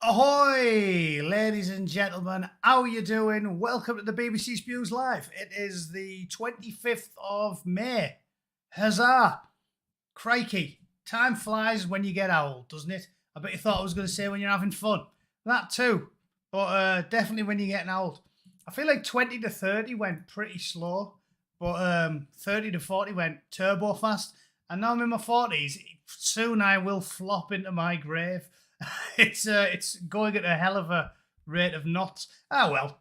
Ahoy, ladies and gentlemen, how are you doing? Welcome to the BBC Spews Live. It is the 25th of May. Huzzah! Crikey, time flies when you get old, doesn't it? I bet you thought I was going to say when you're having fun. That too, but definitely when you're getting old. I feel like 20 to 30 went pretty slow, but 30 to 40 went turbo fast. And now I'm in my 40s. Soon I will flop into my grave. It's going at a hell of a rate of knots. Ah, well,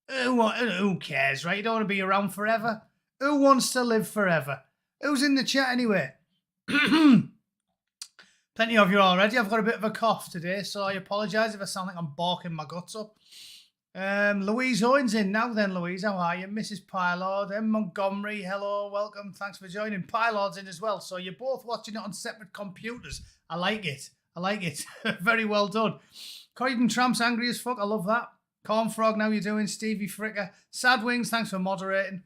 who cares, right? You don't want to be around forever. Who wants to live forever? Who's in the chat anyway? Plenty of you already. I've got a bit of a cough today, so I apologise if I sound like I'm barking my guts up. Louise Owen's in now then, Louise. How are you? Mrs. Pylord, M. Montgomery, hello, welcome. Thanks for joining. Pylord's in as well. So you're both watching it on separate computers. I like it. Very well done. Croydon Tramp's angry as fuck. I love that. Cornfrog, now you're doing. Stevie Fricker. Sad Wings, thanks for moderating.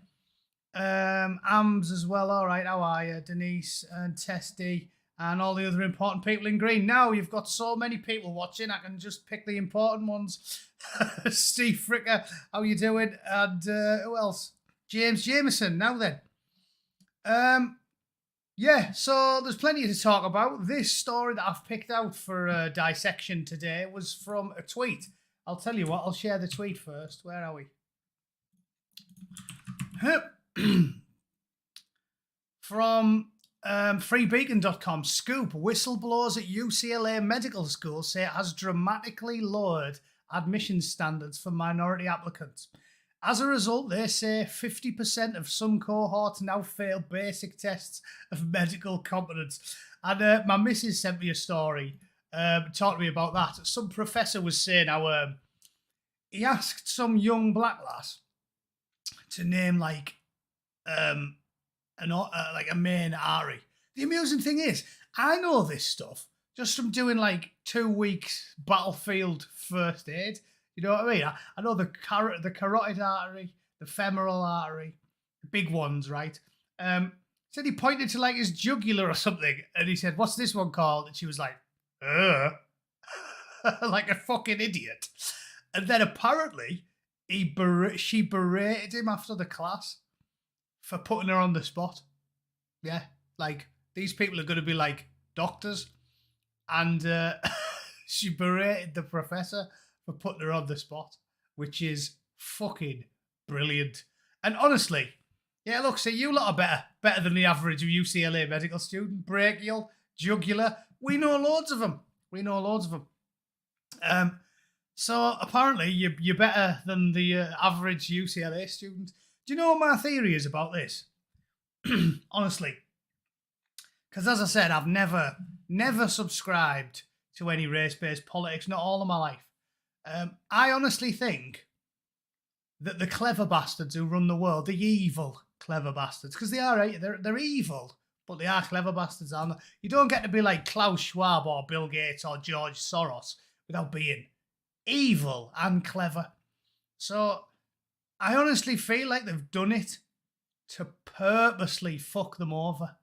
Ams as well. All right, how are you? Denise and Testy and all the other important people in green. Now you've got so many people watching, I can just pick the important ones. Steve Fricker, how you doing? And who else? James Jameson. Now then. Yeah, so there's plenty to talk about. This story that I've picked out for dissection today was from a tweet. I'll tell you what, I'll share the tweet first. Where are we? From freebeacon.com. Scoop, whistleblowers at UCLA Medical School say it has dramatically lowered admission standards for minority applicants. As a result, they say 50% of some cohorts now fail basic tests of medical competence. And my missus sent me a story, talked to me about that. Some professor was saying how he asked some young black lass to name like a main artery. The amusing thing is, I know this stuff just from doing like 2 weeks battlefield first aid. You know what I mean? I know the carotid artery, the femoral artery, the big ones, right? Said he pointed to like his jugular or something, and he said, "What's this one called?" And she was like, like a fucking idiot. And then apparently she berated him after the class for putting her on the spot. Yeah, like these people are going to be like doctors, and she berated the professor for putting her on the spot, which is fucking brilliant. And honestly, yeah, look, see, you lot are better than the average UCLA medical student. Brachial, jugular, we know loads of them. So apparently you're better than the average UCLA student. Do you know what my theory is about this? Honestly, because as I said, I've never subscribed to any race-based politics, not all of my life. I honestly think that the clever bastards who run the world, the evil clever bastards, because they are, right? They're evil, but they are clever bastards, aren't they? You don't get to be like Klaus Schwab or Bill Gates or George Soros without being evil and clever. So I honestly feel like they've done it to purposely fuck them over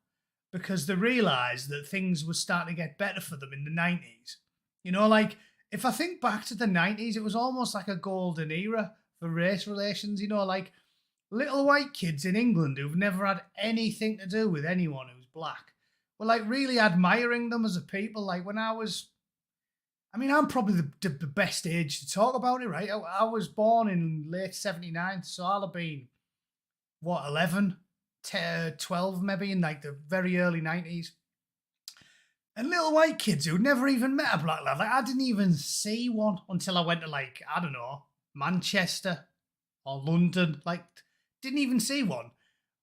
because they realised that things were starting to get better for them in the 90s. You know, like, if I think back to the 90s, it was almost like a golden era for race relations, you know, like little white kids in England who've never had anything to do with anyone who's black were like really admiring them as a people. Like when I'm probably the best age to talk about it, right? I was born in late 79, so I'll have been, 11, 12 maybe in like the very early 90s. And little white kids who'd never even met a black lad. Like, I didn't even see one until I went to, like, I don't know, Manchester or London. Like, didn't even see one.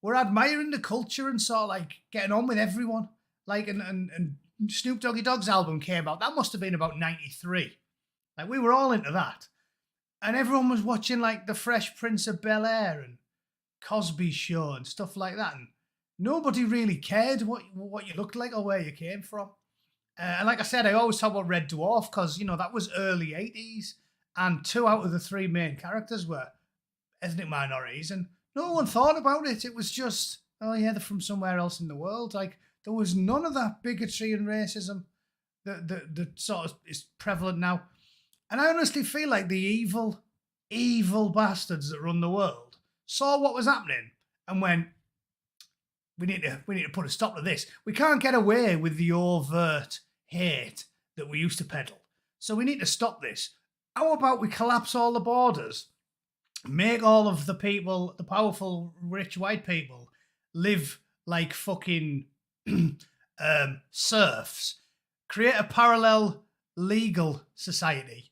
We're admiring the culture and sort of, like, getting on with everyone. Like, and Snoop Doggy Dogg's album came out. That must have been about 93. Like, we were all into that. And everyone was watching, like, The Fresh Prince of Bel-Air and Cosby's Show and stuff like that. And nobody really cared what you looked like or where you came from. And like I said, I always talk about Red Dwarf because, you know, that was early 80s and 2 out of the 3 main characters were ethnic minorities and no one thought about it. It was just, oh yeah, they're from somewhere else in the world. Like, there was none of that bigotry and racism that sort of is prevalent now. And I honestly feel like the evil bastards that run the world saw what was happening and went, we need to put a stop to this. We can't get away with the overt hate that we used to peddle. So we need to stop this. How about we collapse all the borders, make all of the people, the powerful, rich white people, live like fucking serfs, create a parallel legal society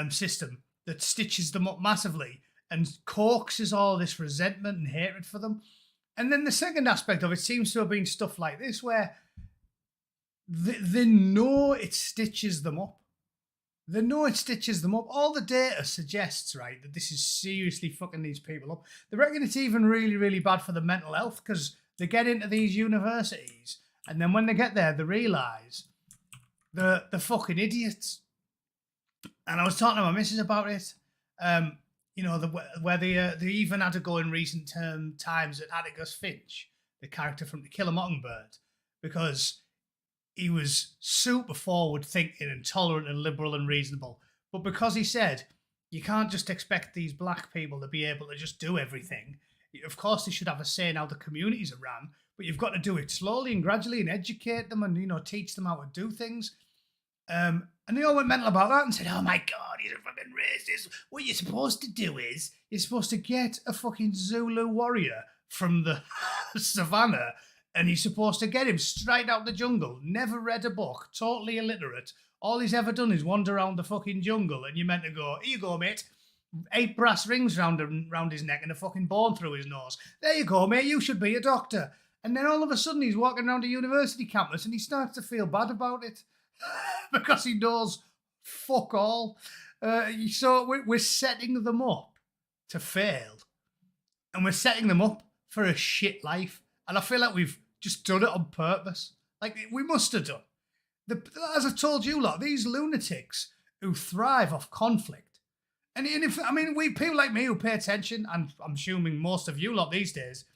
system that stitches them up massively and coaxes all this resentment and hatred for them. And then the second aspect of it seems to have been stuff like this, where they know it stitches them up. They know it stitches them up. All the data suggests, right, that this is seriously fucking these people up. They reckon it's even really, really bad for their mental health because they get into these universities and then when they get there, they realise they're fucking idiots. And I was talking to my missus about it. Where they even had to go in recent times at Atticus Finch, the character from To Kill a Mockingbird, because he was super forward thinking and tolerant and liberal and reasonable. But because he said, you can't just expect these black people to be able to just do everything. Of course, they should have a say in how the communities are run, but you've got to do it slowly and gradually and educate them and, teach them how to do things. And they all went mental about that and said, oh my God, he's a fucking racist. What you're supposed to do is, you're supposed to get a fucking Zulu warrior from the savannah and he's supposed to get him straight out the jungle, never read a book, totally illiterate. All he's ever done is wander around the fucking jungle and you're meant to go, here you go, mate. 8 brass rings round his neck and a fucking bone through his nose. There you go, mate, you should be a doctor. And then all of a sudden he's walking around a university campus and he starts to feel bad about it because he knows fuck all. So we're setting them up to fail. And we're setting them up for a shit life. And I feel like we've just done it on purpose. Like, we must have done. As I told you lot, these lunatics who thrive off conflict. And we people like me who pay attention, and I'm assuming most of you lot these days,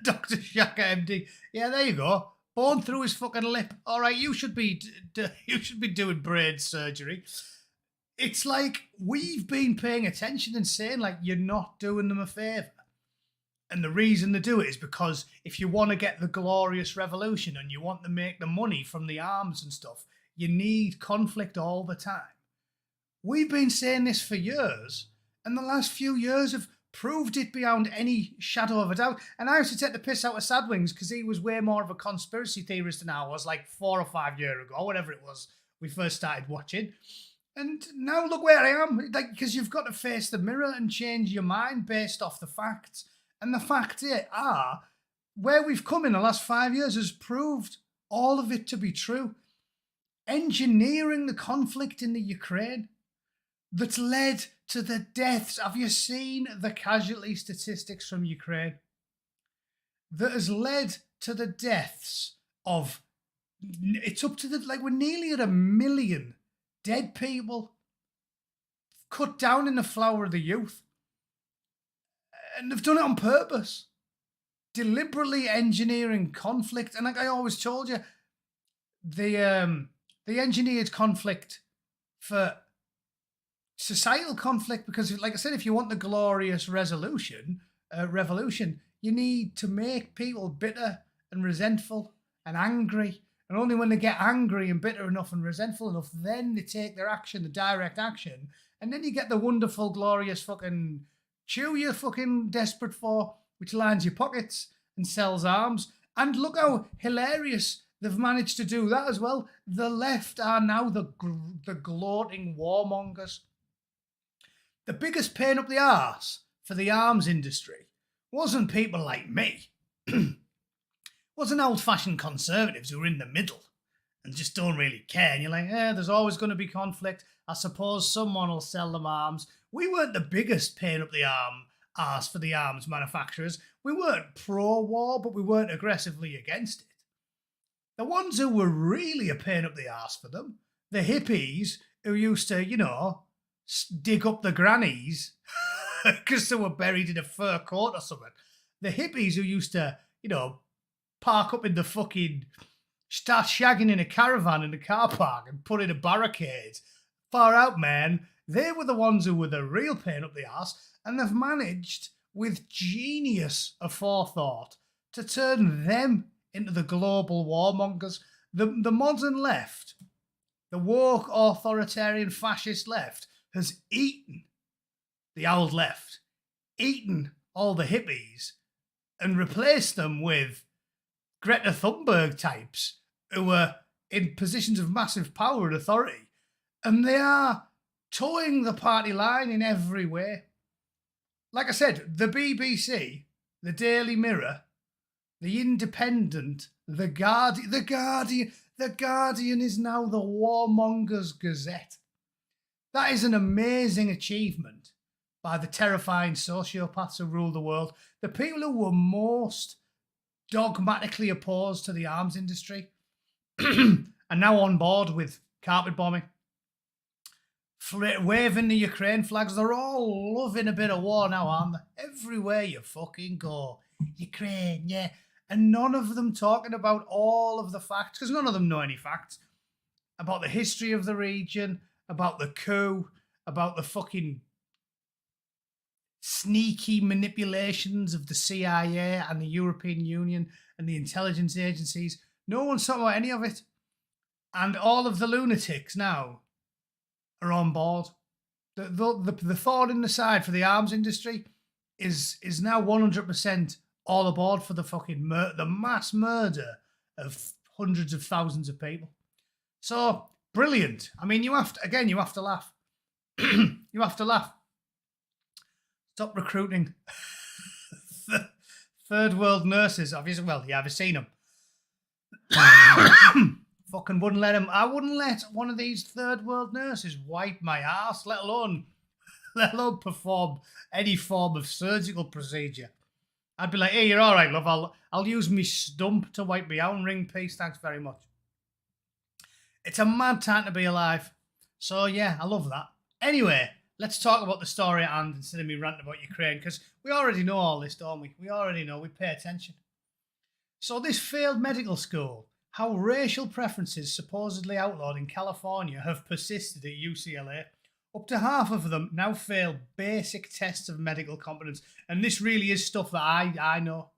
Dr. Shaka MD, yeah, there you go. Bone through his fucking lip. All right, you should be doing brain surgery. It's like we've been paying attention and saying, like, you're not doing them a favour. And the reason they do it is because if you want to get the glorious revolution and you want to make the money from the arms and stuff, you need conflict all the time. We've been saying this for years, and the last few years have proved it beyond any shadow of a doubt. And I used to take the piss out of Sadwings because he was way more of a conspiracy theorist than I was, like 4 or 5 years ago, whatever it was we first started watching. And now look where I am, like, because you've got to face the mirror and change your mind based off the facts. And the facts are, where we've come in the last 5 years has proved all of it to be true. Engineering the conflict in the Ukraine that's led to the deaths. Have you seen the casualty statistics from Ukraine? That has led to the deaths of, it's up to we're nearly at 1 million dead people cut down in the flower of the youth. And they've done it on purpose. Deliberately engineering conflict. And like I always told you, they engineered conflict for societal conflict because, like I said, if you want the glorious revolution, you need to make people bitter and resentful and angry. And only when they get angry and bitter enough and resentful enough, then they take their action, the direct action. And then you get the wonderful, glorious fucking chew you're fucking desperate for, which lines your pockets and sells arms. And look how hilarious they've managed to do that as well. The left are now the gloating warmongers. The biggest pain up the arse for the arms industry wasn't people like me. Wasn't old-fashioned conservatives who were in the middle and just don't really care. And you're like, there's always going to be conflict. I suppose someone will sell them arms. We weren't the biggest pain up the arse for the arms manufacturers. We weren't pro-war, but we weren't aggressively against it. The ones who were really a pain up the arse for them, the hippies who used to, dig up the grannies because they were buried in a fur coat or something. The hippies who used to, park up in the fucking start shagging in a caravan in a car park and put in a barricade. Far out, man. They were the ones who were the real pain up the arse, and they've managed, with genius aforethought, to turn them into the global warmongers. The modern left, the woke, authoritarian, fascist left, has eaten the old left, eaten all the hippies, and replaced them with Greta Thunberg types who are in positions of massive power and authority. And they are towing the party line in every way. Like I said, the BBC, the Daily Mirror, the Independent, the Guardian is now the Warmongers Gazette. That is an amazing achievement by the terrifying sociopaths who rule the world. The people who were most dogmatically opposed to the arms industry are now on board with carpet bombing, waving the Ukraine flags. They're all loving a bit of war now, aren't they? Everywhere you fucking go. Ukraine, yeah. And none of them talking about all of the facts, because none of them know any facts about the history of the region, about the coup, about the fucking sneaky manipulations of the CIA and the European Union and the intelligence agencies. No one's talking about any of it. And all of the lunatics now are on board. The thorn in the side for the arms industry is now 100% all aboard for the fucking the mass murder of hundreds of thousands of people. So brilliant. I mean, you have to laugh. You have to laugh. Stop recruiting third world nurses. Obviously, well, you haven't seen them. Fucking wouldn't let him. I wouldn't let one of these third world nurses wipe my ass, let alone perform any form of surgical procedure. I'd be like, hey, you're all right, love. I'll use me stump to wipe me out and ring peace. Thanks very much. It's a mad time to be alive. So yeah, I love that. Anyway, let's talk about the story at hand instead of me ranting about Ukraine, because we already know all this, don't we? We already know. We pay attention. So this failed medical school, how racial preferences supposedly outlawed in California have persisted at UCLA. Up to half of them now fail basic tests of medical competence. And this really is stuff that I know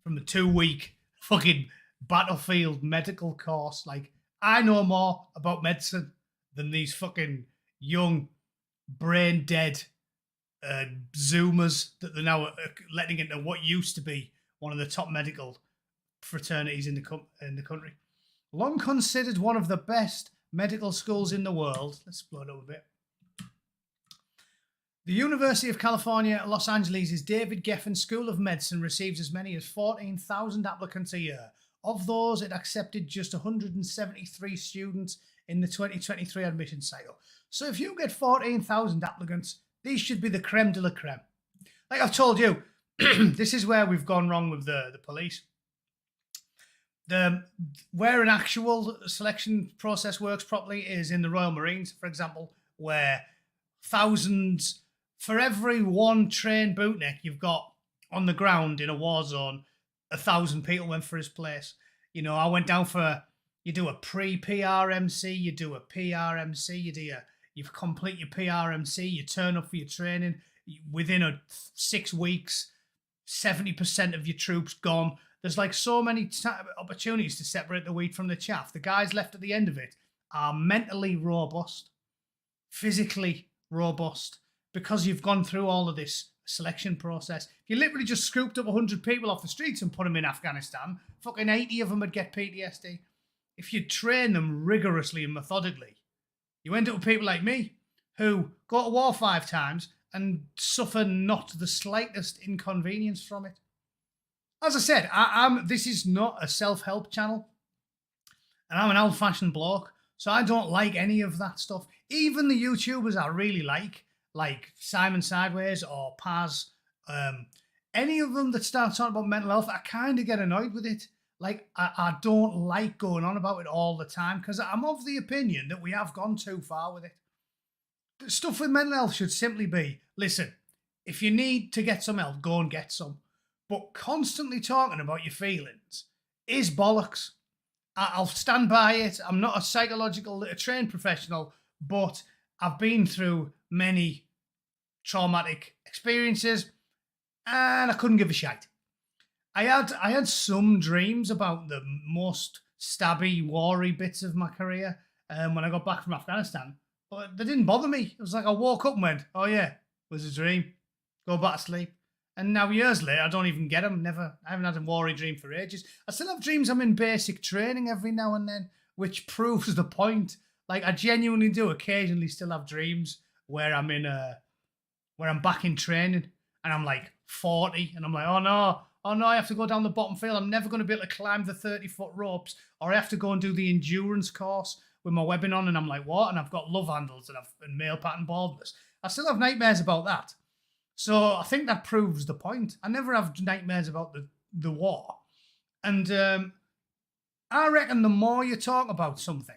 from the 2-week fucking battlefield medical course. Like, I know more about medicine than these fucking young, brain dead Zoomers that they're now letting into what used to be one of the top medical fraternities in the country. Long considered one of the best medical schools in the world. Let's blow it up a bit. The University of California, Los Angeles' David Geffen School of Medicine receives as many as 14,000 applicants a year. Of those, it accepted just 173 students in the 2023 admission cycle. So if you get 14,000 applicants, these should be the creme de la creme. Like I've told you, this is where we've gone wrong with the police. Where an actual selection process works properly is in the Royal Marines, for example, where thousands, for every one trained bootneck you've got on the ground in a war zone, 1,000 people went for his place. You know, I went down for, you do a pre-PRMC, you do a PRMC, you complete your PRMC, you turn up for your training. Within 6 weeks, 70% of your troops gone. There's like so many opportunities to separate the wheat from the chaff. The guys left at the end of it are mentally robust, physically robust, because you've gone through all of this selection process. If you literally just scooped up 100 people off the streets and put them in Afghanistan, fucking 80 of them would get PTSD. If you train them rigorously and methodically, you end up with people like me who go to war 5 times and suffer not the slightest inconvenience from it. As I said, this is not a self-help channel, and I'm an old-fashioned bloke, so I don't like any of that stuff. Even the YouTubers I really like Simon Sideways or Paz, any of them that start talking about mental health, I kind of get annoyed with it. Like, I don't like going on about it all the time, because I'm of the opinion that we have gone too far with it. The stuff with mental health should simply be, listen, if you need to get some help, go and get some. But constantly talking about your feelings is bollocks. I'll stand by it. I'm not a trained professional, but I've been through many traumatic experiences, and I couldn't give a shite. I had some dreams about the most stabby, wary bits of my career when I got back from Afghanistan, but they didn't bother me. It was like I woke up and went, "Oh yeah, it was a dream." Go back to sleep. And now years later, I don't even get them. I haven't had a wary dream for ages. I still have dreams I'm in basic training every now and then, which proves the point. Like I genuinely do occasionally still have dreams where I'm back in training and I'm like 40 and I'm like, oh no, I have to go down the bottom field. I'm never going to be able to climb the 30-foot ropes, or I have to go and do the endurance course with my webbing on. And I'm like, what? And I've got love handles and male pattern baldness. I still have nightmares about that. So I think that proves the point. I never have nightmares about the war. And I reckon the more you talk about something,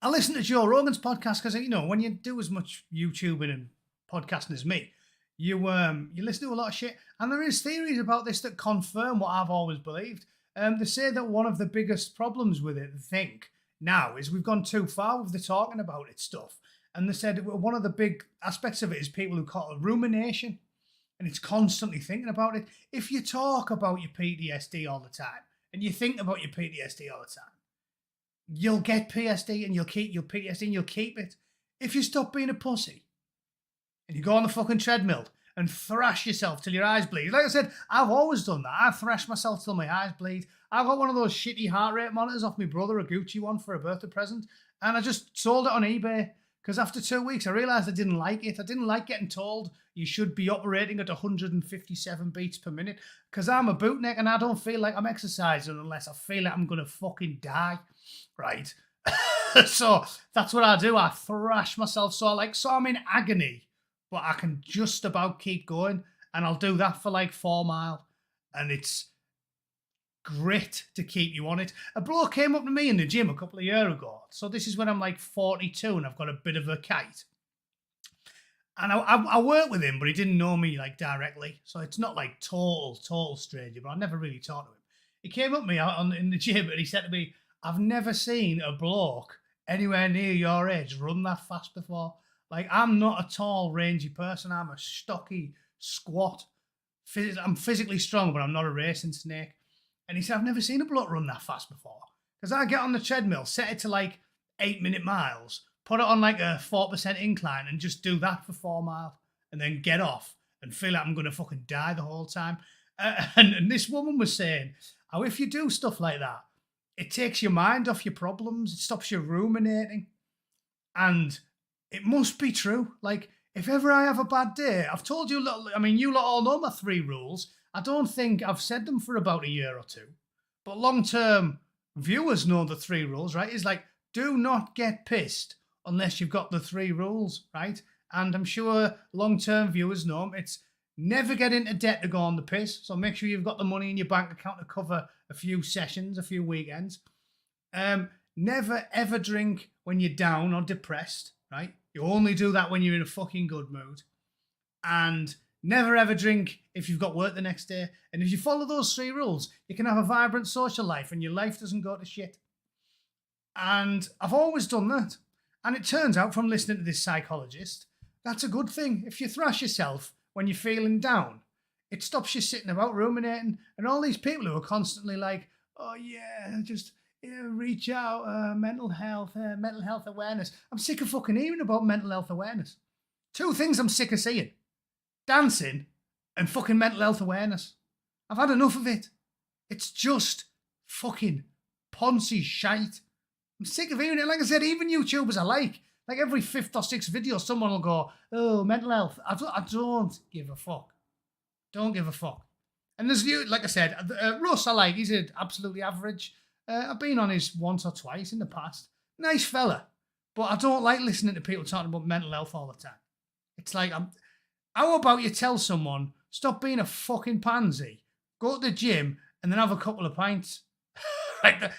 I listen to Joe Rogan's podcast because, when you do as much YouTubing and podcasting as me, you listen to a lot of shit. And there is theories about this that confirm what I've always believed. They say that one of the biggest problems with it, I think, now is we've gone too far with the talking about it stuff. And they said one of the big aspects of it is people who call it rumination. And it's constantly thinking about it. If you talk about your PTSD all the time, and you think about your PTSD all the time, you'll get PTSD and you'll keep your PTSD and you'll keep it. If you stop being a pussy and you go on the fucking treadmill and thrash yourself till your eyes bleed. Like I said, I've always done that. I thrash myself till my eyes bleed. I got one of those shitty heart rate monitors off my brother, a Gucci one for a birthday present, and I just sold it on eBay. Because after 2 weeks, I realised I didn't like it. I didn't like getting told you should be operating at 157 beats per minute. Because I'm a bootneck and I don't feel like I'm exercising unless I feel like I'm going to fucking die. Right? So that's what I do. I thrash myself. So I'm in agony, but I can just about keep going. And I'll do that for like 4 miles. And it's grit to keep you on it. A bloke came up to me in the gym a couple of years ago. So this is when I'm like 42 and I've got a bit of a kite. And I work with him, but he didn't know me like directly. So it's not like total stranger, but I never really talked to him. He came up to me in the gym and he said to me, I've never seen a bloke anywhere near your age run that fast before. Like, I'm not a tall, rangy person. I'm a stocky, squat. I'm physically strong, but I'm not a racing snake. And he said, I've never seen a bloke run that fast before. Because I get on the treadmill, set it to like 8-minute miles, put it on like a 4% incline and just do that for 4 miles and then get off and feel like I'm going to fucking die the whole time. And this woman was saying how if you do stuff like that, it takes your mind off your problems. It stops you ruminating. And it must be true. Like, if ever I have a bad day, I've told you, you lot all know my 3 rules. I don't think I've said them for about a year or two. But long-term viewers know the 3 rules, right? It's like, do not get pissed unless you've got the 3 rules, right? And I'm sure long-term viewers know them. It's never get into debt to go on the piss. So make sure you've got the money in your bank account to cover a few sessions, a few weekends. Never, ever drink when you're down or depressed, right? You only do that when you're in a fucking good mood. And never ever drink if you've got work the next day. And if you follow those 3 rules, you can have a vibrant social life and your life doesn't go to shit. And I've always done that. And it turns out from listening to this psychologist, that's a good thing. If you thrash yourself when you're feeling down, it stops you sitting about ruminating. And all these people who are constantly like, oh yeah, just reach out, mental health awareness. I'm sick of fucking hearing about mental health awareness. 2 things I'm sick of seeing. Dancing and fucking mental health awareness. I've had enough of it. It's just fucking poncy shite. I'm sick of hearing it. Like I said, even YouTubers I like every 5th or 6th video, someone will go, oh, mental health. I don't give a fuck. Don't give a fuck. And there's, like I said, Russ I like. He's absolutely average. I've been on his once or twice in the past. Nice fella. But I don't like listening to people talking about mental health all the time. It's like, how about you tell someone, stop being a fucking pansy, go to the gym, and then have a couple of pints? I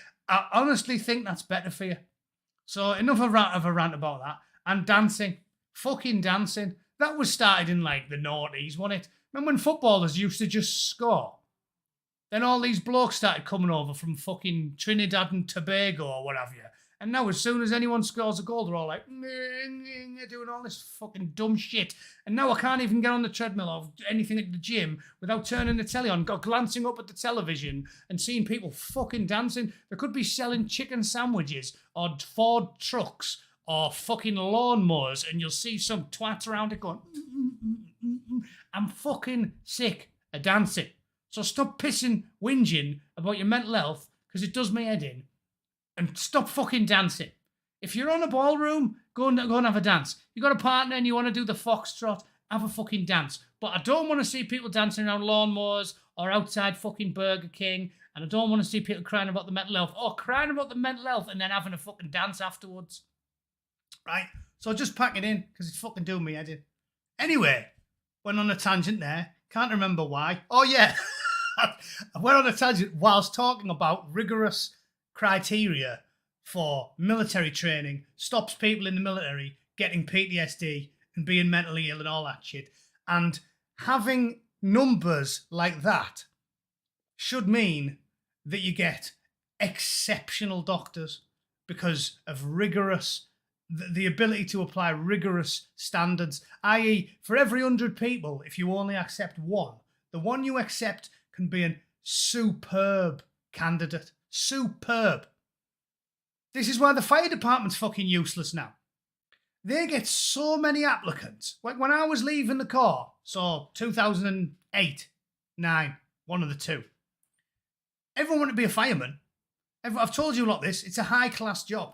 honestly think that's better for you. So enough of a rant about that. And dancing. Fucking dancing. That was started in like the noughties, wasn't it? Remember when footballers used to just score? Then all these blokes started coming over from fucking Trinidad and Tobago or what have you. And now as soon as anyone scores a goal, they're all like, they're doing all this fucking dumb shit. And now I can't even get on the treadmill or anything at the gym without turning the telly on, glancing up at the television and seeing people fucking dancing. They could be selling chicken sandwiches or Ford trucks or fucking lawnmowers, and you'll see some twat around it going, I'm fucking sick of dancing. So stop pissing, whinging about your mental health, because it does me head in, and stop fucking dancing. If you're on a ballroom, go and have a dance. You got a partner and you want to do the foxtrot, have a fucking dance. But I don't want to see people dancing around lawnmowers or outside fucking Burger King, and I don't want to see people crying about the mental health, or crying about the mental health and then having a fucking dance afterwards. Right? So just pack it in, because it's fucking doing me head in. Anyway, went on a tangent there. Can't remember why. Oh, yeah. I went on a tangent whilst talking about rigorous criteria for military training, stops people in the military getting PTSD and being mentally ill and all that shit. And having numbers like that should mean that you get exceptional doctors because of rigorous, the ability to apply rigorous standards, i.e. for every 100 people, if you only accept one, the one you accept can be a superb candidate. Superb. This is why the fire department's fucking useless now. They get so many applicants. Like when I was leaving the Corps, so 2008, 9, one of the two, everyone wanted to be a fireman. I've told you a lot this. It's a high-class job.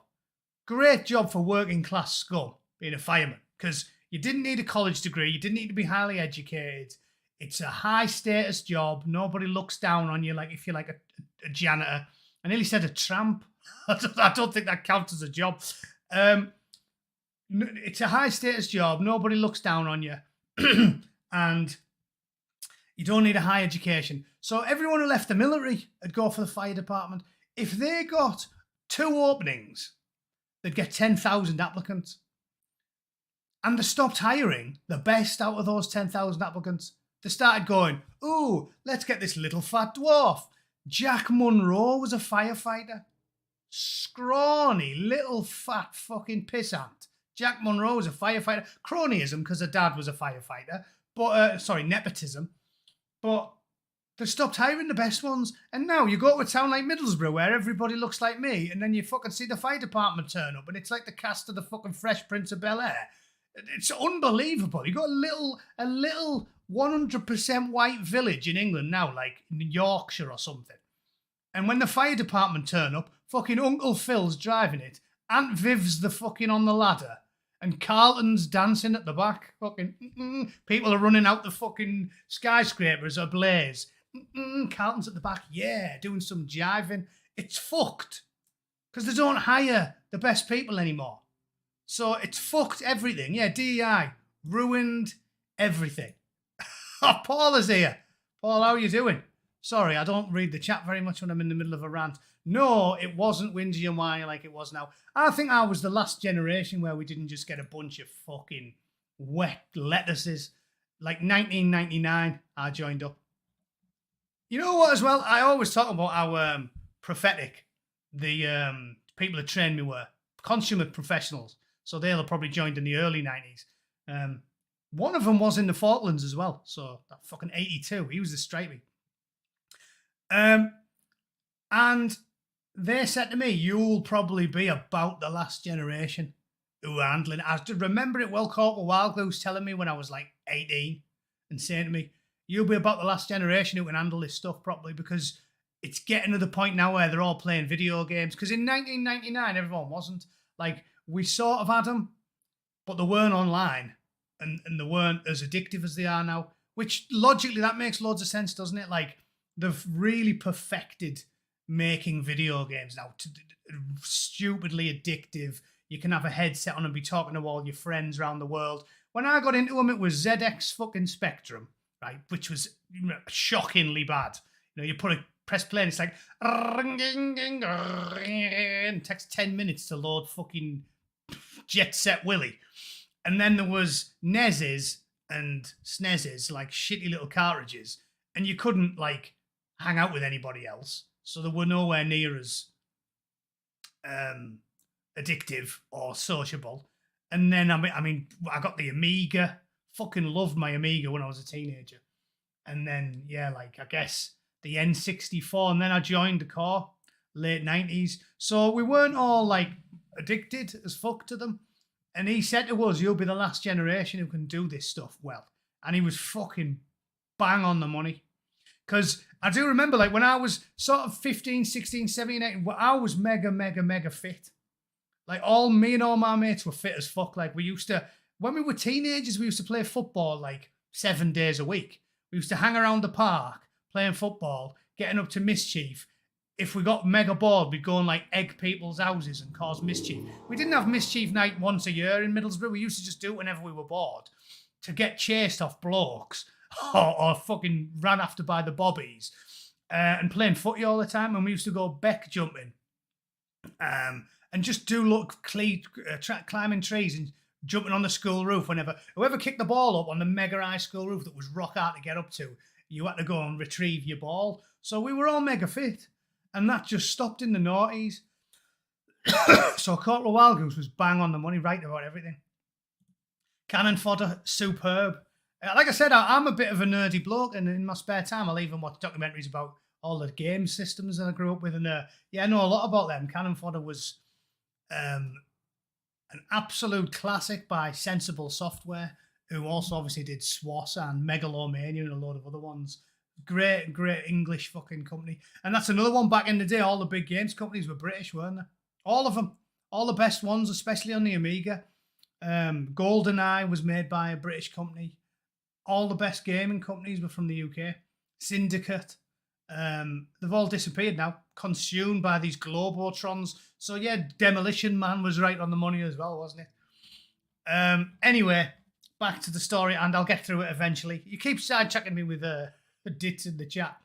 Great job for working-class scum, being a fireman, because you didn't need a college degree. You didn't need to be highly educated. It's a high-status job. Nobody looks down on you like if you're like a janitor. I nearly said a tramp. I don't think that counts as a job. It's a high-status job. Nobody looks down on you. And you don't need a high education. So everyone who left the military would go for the fire department. If they got 2 openings, they'd get 10,000 applicants. And they stopped hiring the best out of those 10,000 applicants. They started going, ooh, let's get this little fat dwarf. Jack Monroe was a firefighter. Scrawny, little fat fucking pissant. Jack Monroe was a firefighter. Cronyism, because her dad was a firefighter. But, nepotism. But they stopped hiring the best ones. And now you go to a town like Middlesbrough where everybody looks like me, and then you fucking see the fire department turn up, and it's like the cast of the fucking Fresh Prince of Bel-Air. It's unbelievable. You got a little 100% white village in England now, like in Yorkshire or something. And when the fire department turn up, fucking Uncle Phil's driving it, Aunt Viv's the fucking on the ladder, and Carlton's dancing at the back. Fucking people are running out the fucking skyscrapers ablaze. Carlton's at the back, yeah, doing some jiving. It's fucked because they don't hire the best people anymore. So it's fucked everything. Yeah, DEI ruined everything. Oh, Paul is here. Paul, how are you doing? Sorry, I don't read the chat very much when I'm in the middle of a rant. No, it wasn't whingy and whiny like it was now. I think I was the last generation where we didn't just get a bunch of fucking wet lettuces. Like 1999, I joined up. You know what as well? I always talk about how prophetic the people that trained me were. Consummate professionals. So they'll have probably joined in the early 90s. One of them was in the Falklands as well. So that fucking 82. He was the stripey. And they said to me, you'll probably be about the last generation who are handling it. I remember it well. Corporal Wildglue was telling me when I was like 18 and saying to me, you'll be about the last generation who can handle this stuff properly, because it's getting to the point now where they're all playing video games. Because in 1999, everyone wasn't. Like, we sort of had them, but they weren't online and they weren't as addictive as they are now, which logically that makes loads of sense, doesn't it? Like, they've really perfected making video games now. Stupidly addictive. You can have a headset on and be talking to all your friends around the world. When I got into them, it was ZX fucking Spectrum, right? Which was shockingly bad. You know, you press play and it's like, and it takes 10 minutes to load fucking Jet Set Willy. And then there was NES's and SNES's, like shitty little cartridges. And you couldn't like hang out with anybody else. So they were nowhere near as addictive or sociable. And then, I mean, I got the Amiga. Fucking loved my Amiga when I was a teenager. And then, yeah, like, I guess the N64. And then I joined the corps, late 90s. So we weren't all, like, addicted as fuck to them. And he said to us, you'll be the last generation who can do this stuff well. And he was fucking bang on the money. Because I do remember, like, when I was sort of 15, 16, 17, 18, I was mega fit. Like, me and all my mates were fit as fuck. Like, we used to, when we were teenagers, we used to play football, like, 7 days a week. We used to hang around the park, playing football, getting up to mischief. If we got mega bored, we'd go and, like, egg people's houses and cause mischief. We didn't have mischief night once a year in Middlesbrough. We used to just do it whenever we were bored to get chased off blokes or fucking ran after by the bobbies and playing footy all the time. And we used to go beck jumping and just climbing trees and jumping on the school roof whenever. Whoever kicked the ball up on the mega high school roof that was rock hard to get up to, you had to go and retrieve your ball. So we were all mega fit. And that just stopped in the noughties. So Corporal Wild Goose was bang on the money, right about everything. Cannon fodder, superb. Like I said, I'm a bit of a nerdy bloke, and in my spare time, I'll even watch documentaries about all the game systems that I grew up with. And yeah, I know a lot about them. Cannon fodder was an absolute classic by Sensible Software, who also obviously did SWAS and Megalomania and a load of other ones. Great English fucking company. And that's another one. Back in the day, all the big games companies were British, weren't they? All of them. All the best ones, especially on the Amiga. GoldenEye was made by a British company. All the best gaming companies were from the UK. Syndicate. They've all disappeared now. Consumed by these Globotrons. So yeah, Demolition Man was right on the money as well, wasn't it? Anyway, back to the story, and I'll get through it eventually. You keep sidetracking me with dits in the chat.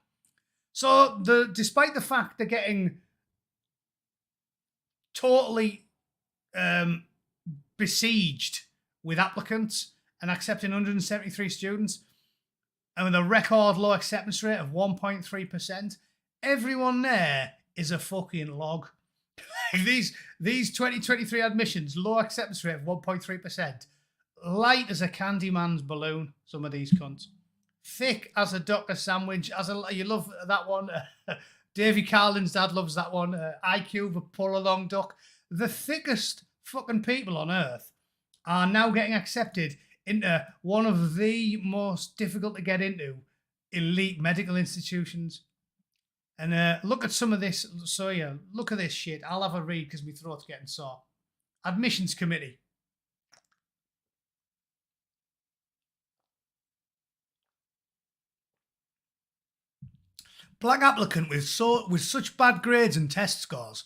So despite the fact they're getting totally besieged with applicants and accepting 173 students, and with a record low acceptance rate of 1.3%, everyone there is a fucking log. These 2023 admissions, low acceptance rate of 1.3%, light as a Candyman's balloon. Some of these cunts. Thick as a Dr. Sandwich. You love that one. Davy Carlin's dad loves that one. IQ, the pull along duck. The thickest fucking people on earth are now getting accepted into one of the most difficult to get into elite medical institutions. And look at some of this. So yeah, look at this shit. I'll have a read because my throat's getting sore. Admissions committee. Black applicant with such bad grades and test scores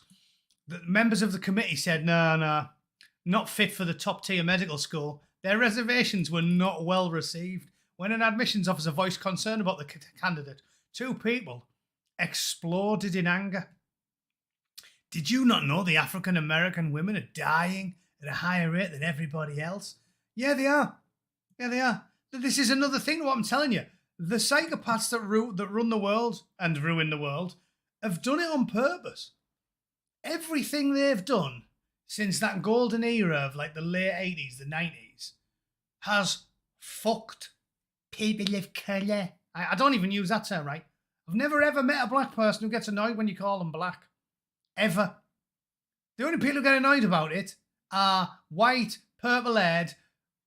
that members of the committee said, no, not fit for the top tier medical school. Their reservations were not well received. When an admissions officer voiced concern about the candidate, 2 people exploded in anger. Did you not know the African American women are dying at a higher rate than everybody else? Yeah, they are. This is another thing, what I'm telling you. The psychopaths that run the world and ruin the world have done it on purpose. Everything they've done since that golden era of like the late 80s, the 90s, has fucked people of colour. I don't even use that term, right? I've never ever met a black person who gets annoyed when you call them black. Ever. The only people who get annoyed about it are white, purple-haired,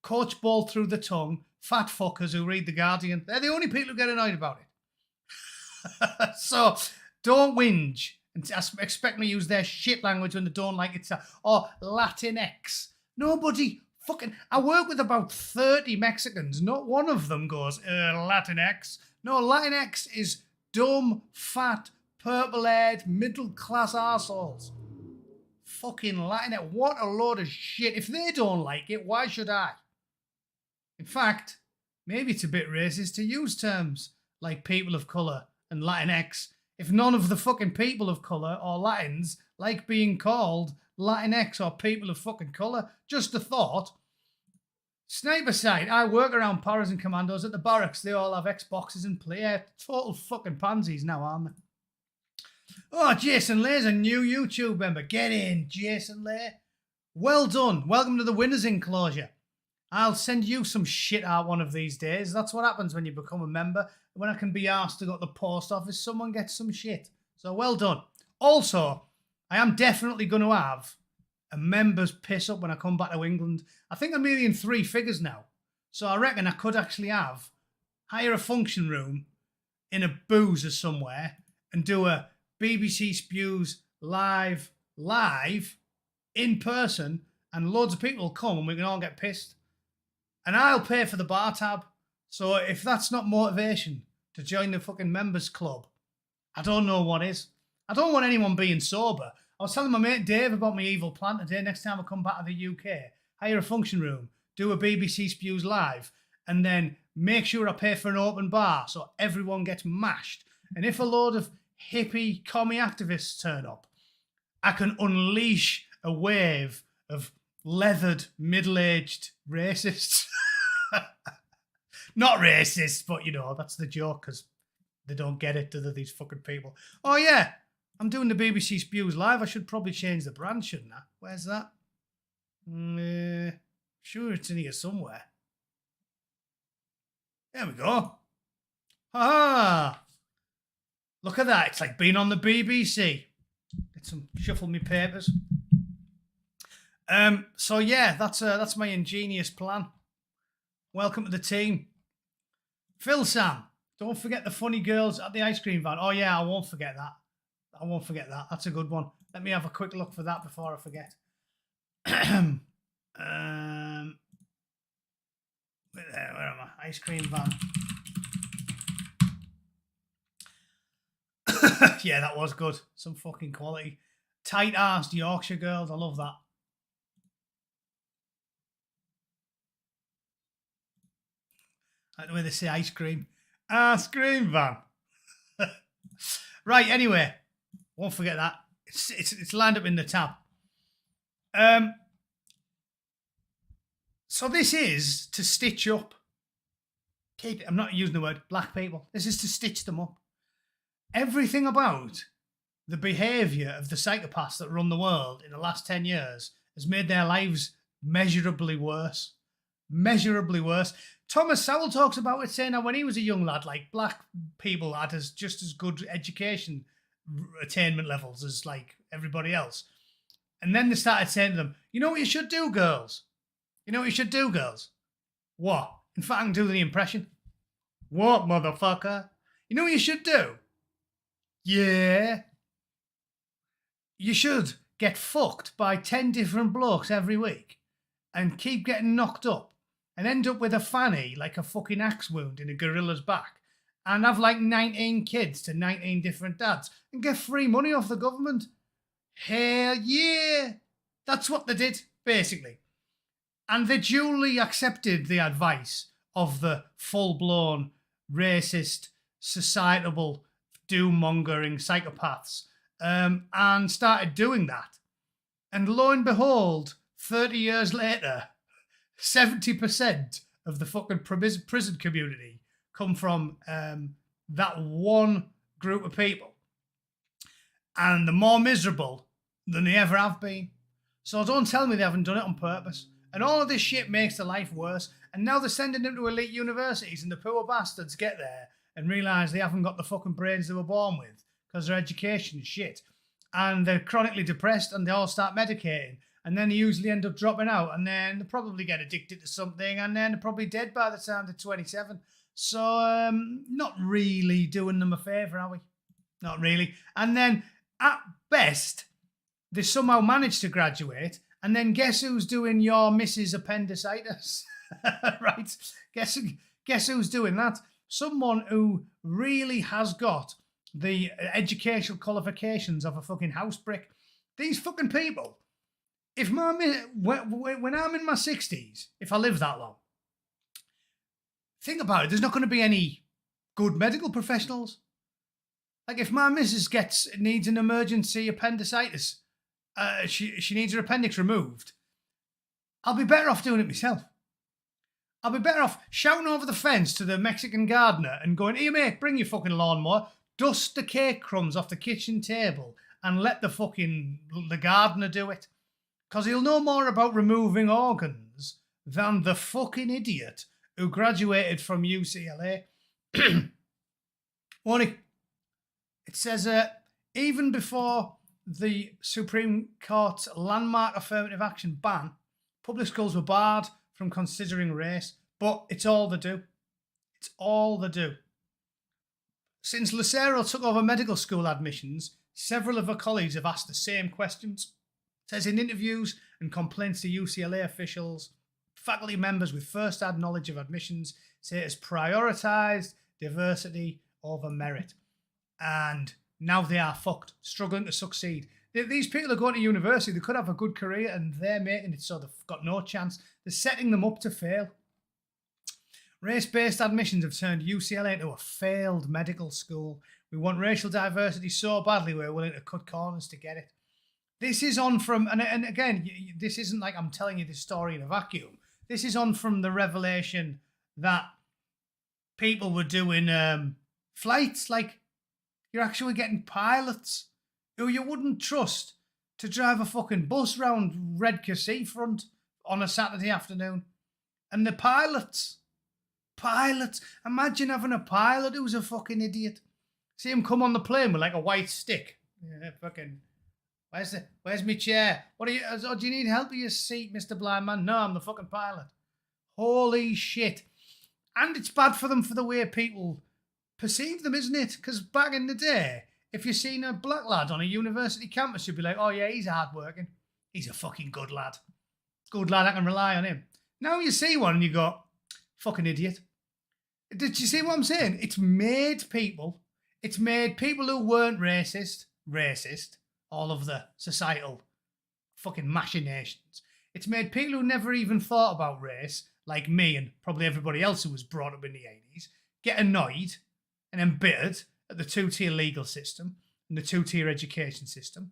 coach ball through the tongue, fat fuckers who read The Guardian. They're the only people who get annoyed about it. So don't whinge and expect me to use their shit language when they don't like it. Or Latinx. Nobody fucking... I work with about 30 Mexicans. Not one of them goes, Latinx. No, Latinx is dumb, fat, purple-haired, middle-class arseholes. Fucking Latinx. What a load of shit. If they don't like it, why should I? In fact, maybe it's a bit racist to use terms like people of colour and Latinx if none of the fucking people of colour or Latins like being called Latinx or people of fucking colour. Just a thought. Sniper side. I work around paras and commandos at the barracks. They all have Xboxes and play. Total fucking pansies now, aren't they? Oh, Jason Lay's a new YouTube member. Get in, Jason Lay. Well done. Welcome to the winners enclosure. I'll send you some shit out one of these days. That's what happens when you become a member. When I can be asked to go to the post office, someone gets some shit. So well done. Also, I am definitely going to have a member's piss up when I come back to England. I think I'm nearly in 3 figures now. So I reckon I could actually hire a function room in a boozer somewhere and do a BBC Spews live in person, and loads of people will come and we can all get pissed. And I'll pay for the bar tab. So if that's not motivation to join the fucking members club, I don't know what is. I don't want anyone being sober. I was telling my mate Dave about my evil plan today. Next time I come back to the UK, hire a function room, do a BBC Spews live, and then make sure I pay for an open bar so everyone gets mashed. And if a load of hippie commie activists turn up, I can unleash a wave of leathered, middle-aged racists. Not racist, but you know, that's the joke, because they don't get it, do they, these fucking people? Oh yeah, I'm doing the BBC Spews live. I should probably change the brand, shouldn't I? Where's that? Sure, it's in here somewhere. There we go. Ah, look at that. It's like being on the BBC. Get some, shuffle me papers. So yeah, that's my ingenious plan. Welcome to the team. Phil Sam, don't forget the funny girls at the ice cream van. Oh yeah, I won't forget that. That's a good one. Let me have a quick look for that before I forget. Where am I? Ice cream van. Yeah, that was good. Some fucking quality. Tight-assed Yorkshire girls. I love that. I like the way they say ice cream. Ice cream van. Right, anyway. Won't forget that. It's lined up in the tab. So this is to stitch up. I'm not using the word black people. This is to stitch them up. Everything about the behaviour of the psychopaths that run the world in the last 10 years has made their lives measurably worse. Measurably worse. Thomas Sowell talks about it, saying that when he was a young lad, like, black people had just as good education attainment levels as like everybody else. And then they started saying to them, you know what you should do, girls? You know what you should do, girls? What? In fact, I can do the impression. What, motherfucker? You know what you should do? Yeah. You should get fucked by 10 different blokes every week and keep getting knocked up and end up with a fanny like a fucking axe wound in a gorilla's back and have like 19 kids to 19 different dads and get free money off the government. Hell yeah. That's what they did, basically. And they duly accepted the advice of the full-blown racist, societal, doom-mongering psychopaths and started doing that. And lo and behold, 30 years later, 70% of the fucking prison community come from that one group of people. And they're more miserable than they ever have been. So don't tell me they haven't done it on purpose. And all of this shit makes their life worse. And now they're sending them to elite universities and the poor bastards get there and realise they haven't got the fucking brains they were born with because their education is shit. And they're chronically depressed and they all start medicating. And then they usually end up dropping out and then they probably get addicted to something and then they're probably dead by the time they're 27. So not really doing them a favour, are we? Not really. And then at best, they somehow manage to graduate and then guess who's doing your Mrs. Appendicitis? Right? Guess who's doing that? Someone who really has got the educational qualifications of a fucking house brick. These fucking people, if when I'm in my 60s, if I live that long, think about it, there's not going to be any good medical professionals. Like if my missus needs an emergency appendicitis, she needs her appendix removed, I'll be better off doing it myself. I'll be better off shouting over the fence to the Mexican gardener and going, "Here, mate, bring your fucking lawnmower, dust the cake crumbs off the kitchen table and let the gardener do it." Because he'll know more about removing organs than the fucking idiot who graduated from UCLA. Won't he? It says, even before the Supreme Court's landmark affirmative action ban, public schools were barred from considering race, but it's all they do. It's all they do. Since Lucero took over medical school admissions, several of her colleagues have asked the same questions. It says in interviews and complaints to UCLA officials, faculty members with first-hand knowledge of admissions say it has prioritised diversity over merit. And now they are fucked, struggling to succeed. These people are going to university, they could have a good career and they're making it so they've got no chance. They're setting them up to fail. Race-based admissions have turned UCLA into a failed medical school. We want racial diversity so badly we're willing to cut corners to get it. This is on from, and again, this isn't like I'm telling you this story in a vacuum. This is on from the revelation that people were doing flights, like you're actually getting pilots who you wouldn't trust to drive a fucking bus round Redcar Seafront on a Saturday afternoon. And the pilots, imagine having a pilot who's a fucking idiot. See him come on the plane with like a white stick. Yeah, fucking, where's my chair? Do you need help with your seat, Mr. Blind Man? No, I'm the fucking pilot. Holy shit. And it's bad for them for the way people perceive them, isn't it? Because back in the day, if you seen a black lad on a university campus, you'd be like, oh yeah, he's hardworking. He's a fucking good lad. Good lad, I can rely on him. Now you see one and you go, fucking idiot. Did you see what I'm saying? It's made people who weren't racist, all of the societal fucking machinations. It's made people who never even thought about race, like me and probably everybody else who was brought up in the 80s, get annoyed and embittered at the two-tier legal system and the two-tier education system.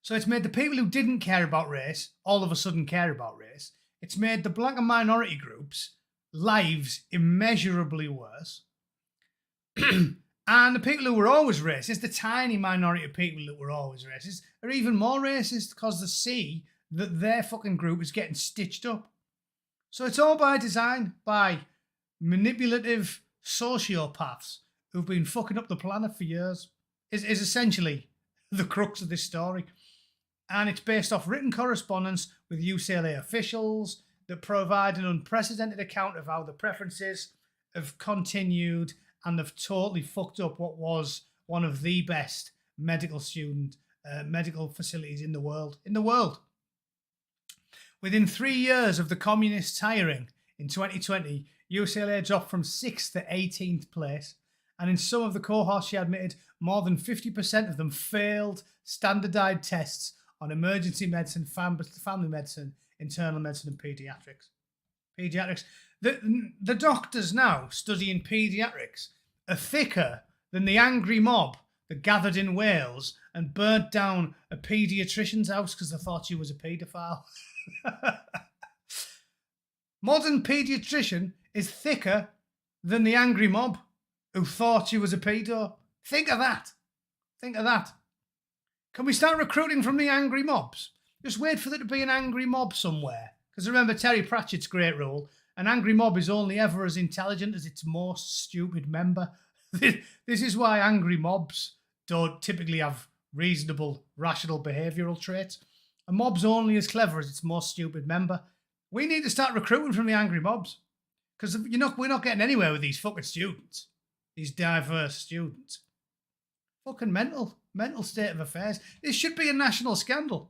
So it's made the people who didn't care about race all of a sudden care about race. It's made the black and minority groups' lives immeasurably worse. And the people who were always racist, the tiny minority of people that were always racist, are even more racist because they see that their fucking group is getting stitched up. So it's all by design, by manipulative sociopaths who've been fucking up the planet for years, is essentially the crux of this story. And it's based off written correspondence with UCLA officials that provide an unprecedented account of how the preferences have continued and have totally fucked up what was one of the best medical facilities in the world. Within 3 years of the communists hiring in 2020, UCLA dropped from 6th to 18th place, and in some of the cohorts, she admitted more than 50% of them failed standardized tests on emergency medicine, family medicine, internal medicine, and pediatrics. The doctors now studying pediatrics are thicker than the angry mob that gathered in Wales and burnt down a paediatrician's house because they thought she was a paedophile. Modern paediatrician is thicker than the angry mob who thought she was a pedo. Think of that. Can we start recruiting from the angry mobs? Just wait for there to be an angry mob somewhere. Because remember Terry Pratchett's great rule, an angry mob is only ever as intelligent as its most stupid member. This is why angry mobs don't typically have reasonable, rational behavioural traits. A mob's only as clever as its most stupid member. We need to start recruiting from the angry mobs. Because we're not getting anywhere with these fucking students. These diverse students. Fucking mental state of affairs. This should be a national scandal.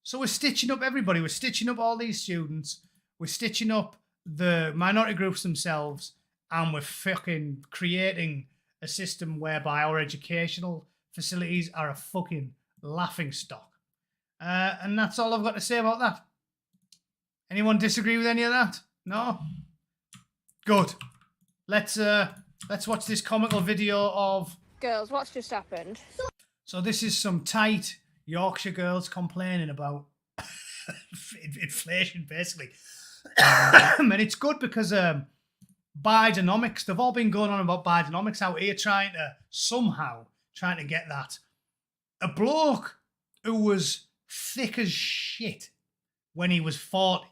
So we're stitching up everybody. We're stitching up all these students. We're stitching up the minority groups themselves. And we're fucking creating a system whereby our educational facilities are a fucking laughing stock. And that's all I've got to say about that. Anyone disagree with any of that? No? Good. Let's watch this comical video of... Girls, what's just happened? So this is some tight Yorkshire girls complaining about inflation, basically. And it's good because Bidenomics, they've all been going on about Bidenomics out here, trying to get that. A bloke who was thick as shit when he was 40,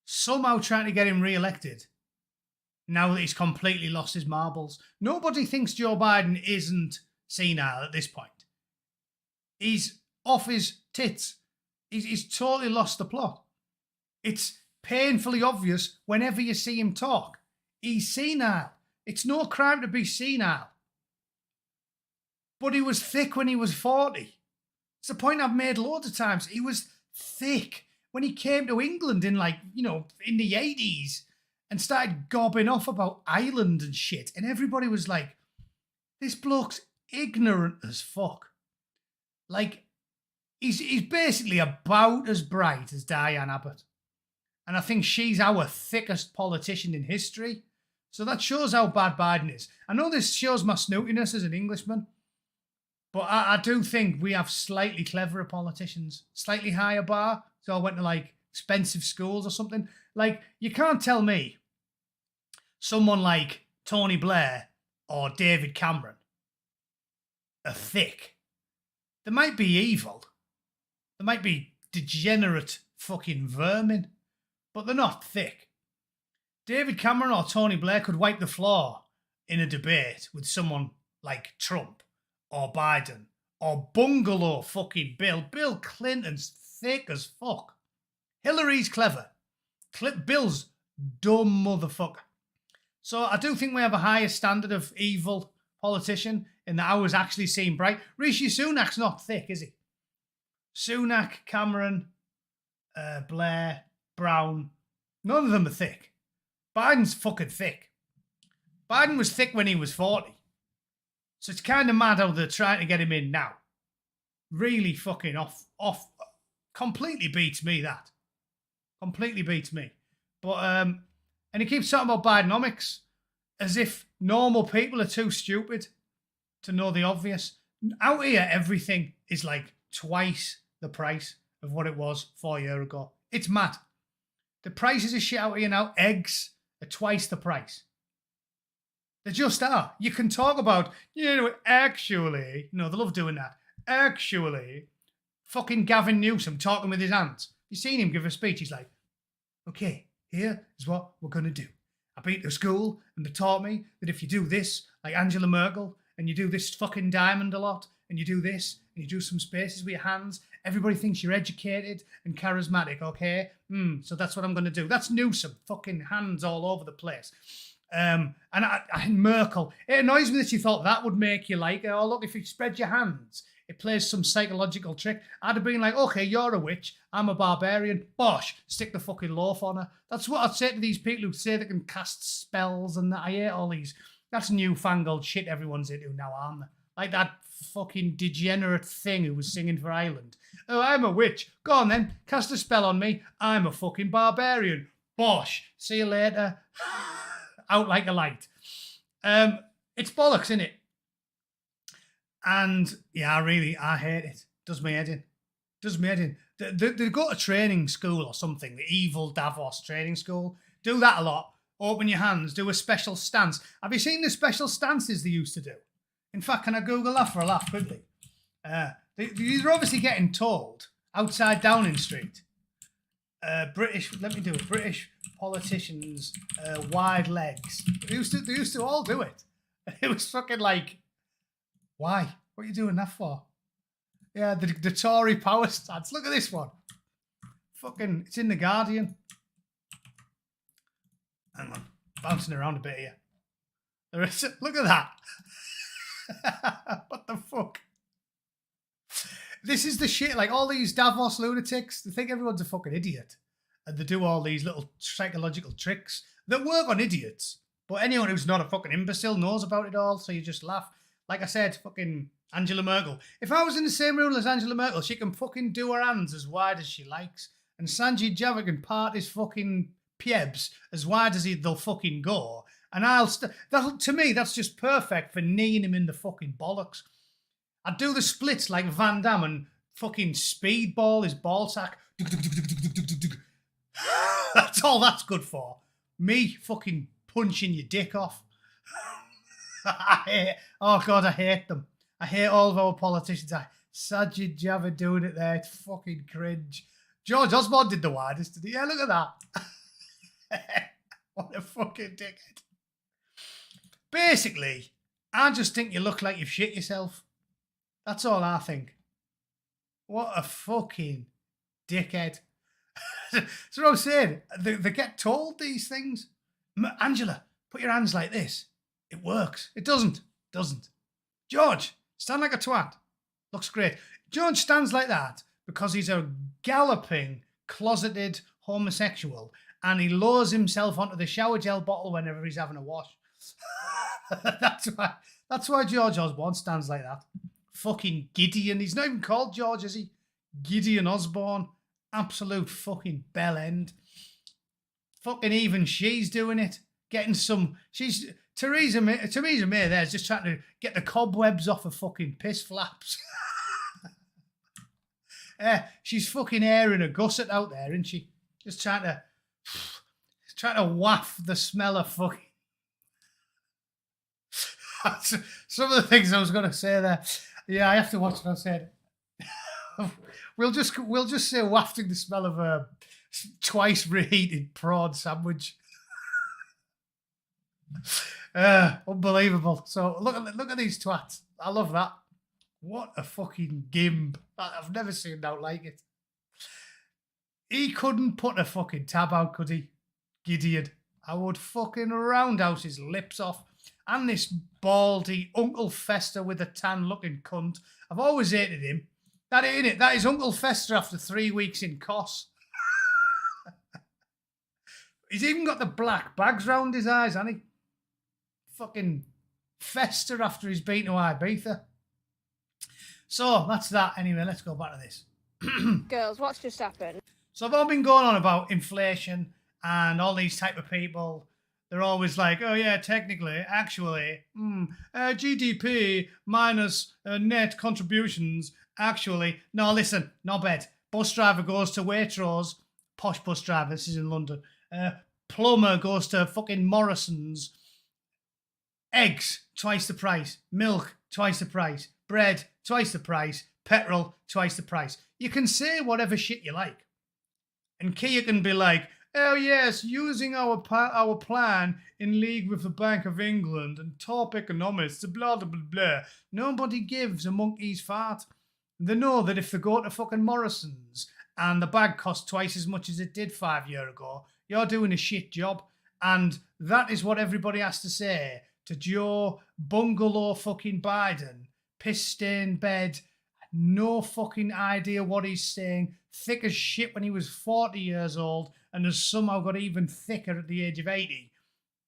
somehow trying to get him re-elected now that he's completely lost his marbles. Nobody thinks Joe Biden isn't senile at this point. He's off his tits. He's totally lost the plot. It's painfully obvious whenever you see him talk. He's senile. It's no crime to be senile. But he was thick when he was 40. It's a point I've made loads of times. He was thick when he came to England in in the 80s and started gobbing off about Ireland and shit. And everybody was like, this bloke's ignorant as fuck. Like, he's basically about as bright as Diane Abbott. And I think she's our thickest politician in history. So that shows how bad Biden is. I know this shows my snootiness as an Englishman, but I do think we have slightly cleverer politicians, slightly higher bar. So I went to expensive schools or something. Like, you can't tell me someone like Tony Blair or David Cameron are thick. They might be evil. They might be degenerate fucking vermin, but they're not thick. David Cameron or Tony Blair could wipe the floor in a debate with someone like Trump or Biden or Bungalow fucking Bill. Bill Clinton's thick as fuck. Hillary's clever. Bill's dumb motherfucker. So I do think we have a higher standard of evil politician in that ours actually seem bright. Rishi Sunak's not thick, is he? Sunak, Cameron, Blair, Brown, none of them are thick. Biden's fucking thick. Biden was thick when he was 40. So it's kind of mad how they're trying to get him in now. Really fucking off. Completely beats me, that. Completely beats me. But, and he keeps talking about Bidenomics as if normal people are too stupid to know the obvious. Out here, everything is like twice the price of what it was 4 years ago. It's mad. The prices of shit out here now, eggs are twice the price. They just are. You can talk about, actually, they love doing that. Actually, fucking Gavin Newsom talking with his hands. You seen him give a speech? He's like, okay, here is what we're going to do. I've been to school and they taught me that if you do this, like Angela Merkel, and you do this fucking diamond a lot, and you do this, and you do some spaces with your hands, everybody thinks you're educated and charismatic, okay? So that's what I'm going to do. That's Newsom, fucking hands all over the place. And Merkel, it annoys me that you thought that would make you like it. Oh, look, if you spread your hands, it plays some psychological trick. I'd have been like, okay, you're a witch, I'm a barbarian, bosh, stick the fucking loaf on her. That's what I'd say to these people who say they can cast spells and that. I hate all these. That's newfangled shit everyone's into now, aren't they? Like that fucking degenerate thing who was singing for Ireland. Oh, I'm a witch. Go on then, cast a spell on me. I'm a fucking barbarian. Bosh. See you later. Out like a light. It's bollocks, innit? And yeah, I hate it. Does me head in. They go to training school or something, the evil Davos training school. Do that a lot. Open your hands, do a special stance. Have you seen the special stances they used to do? In fact, can I Google that for a laugh quickly? They're obviously getting told outside Downing Street. British politicians, wide legs. They used to all do it. It was fucking like, why? What are you doing that for? Yeah, the Tory power stance. Look at this one. Fucking, it's in The Guardian. Hang on, bouncing around a bit here. Look at that. What the fuck? This is the shit, like all these Davos lunatics, they think everyone's a fucking idiot. And they do all these little psychological tricks that work on idiots. But anyone who's not a fucking imbecile knows about it all, so you just laugh. Like I said, fucking Angela Merkel. If I was in the same room as Angela Merkel, she can fucking do her hands as wide as she likes. And Sanjay Java can part his fucking piebs as wide as they'll fucking go. And to me, that's just perfect for kneeing him in the fucking bollocks. I'd do the splits like Van Damme and fucking speedball his ball sack. That's all that's good for. Me fucking punching your dick off. Oh God, I hate them. I hate all of our politicians. Sajid Javid doing it there. It's fucking cringe. George Osborne did the widest, did he? Yeah, look at that. What a fucking dickhead. Basically, I just think you look like you've shit yourself. That's all I think. What a fucking dickhead. That's what I'm saying. They get told these things. Angela, put your hands like this. It works. It doesn't. Doesn't. George, stand like a twat. Looks great. George stands like that because he's a galloping, closeted homosexual and he lowers himself onto the shower gel bottle whenever he's having a wash. That's why George Osborne stands like that. Fucking Gideon. He's not even called George, is he? Gideon Osborne. Absolute fucking bell end. Fucking even she's doing it. Getting some... Theresa May there is just trying to get the cobwebs off her fucking piss flaps. She's fucking airing a gusset out there, isn't she? Just trying to waft the smell of fucking... Some of the things I was going to say there. Yeah, I have to watch what I said. We'll just say wafting the smell of a twice reheated prawn sandwich. Unbelievable. So look at these twats. I love that. What a fucking gimp. I've never seen that like it. He couldn't put a fucking tab out, could he? Gideon. I would fucking roundhouse his lips off. And this baldy Uncle Fester with a tan looking cunt. I've always hated him. That ain't it. That is Uncle Fester after 3 weeks in Kos. He's even got the black bags round his eyes, hasn't he? Fucking Fester after he's been to Ibiza. So that's that. Anyway, let's go back to this. Girls, what's just happened? So I've all been going on about inflation and all these type of people. They're always like, oh yeah, technically, actually, GDP minus net contributions. Actually, no, listen, not bad. Bus driver goes to Waitrose, posh bus driver, this is in London. Plumber goes to fucking Morrison's. Eggs, twice the price. Milk, twice the price. Bread, twice the price. Petrol, twice the price. You can say whatever shit you like. And Kia can be like, oh yes, using our plan in league with the Bank of England and top economists, blah, blah, blah, blah. Nobody gives a monkey's fart. They know that if they go to fucking Morrison's and the bag costs twice as much as it did 5 years ago, you're doing a shit job. And that is what everybody has to say to Joe Bungalow fucking Biden. Piss-stained bed, no fucking idea what he's saying, thick as shit when he was 40 years old and has somehow got even thicker at the age of 80.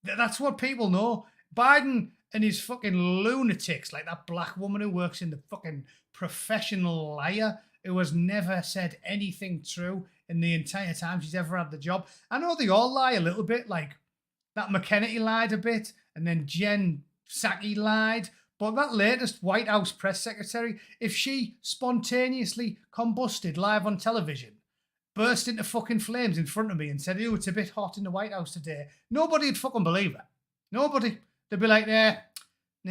That's what people know. Biden and his fucking lunatics, like that black woman who works in the fucking professional liar, who has never said anything true in the entire time she's ever had the job. I know they all lie a little bit, like that McKennedy lied a bit, and then Jen Psaki lied. But that latest White House press secretary, if she spontaneously combusted live on television, burst into fucking flames in front of me and said, "Oh, it's a bit hot in the White House today," nobody'd fucking believe her. Nobody. They'd be like, nah,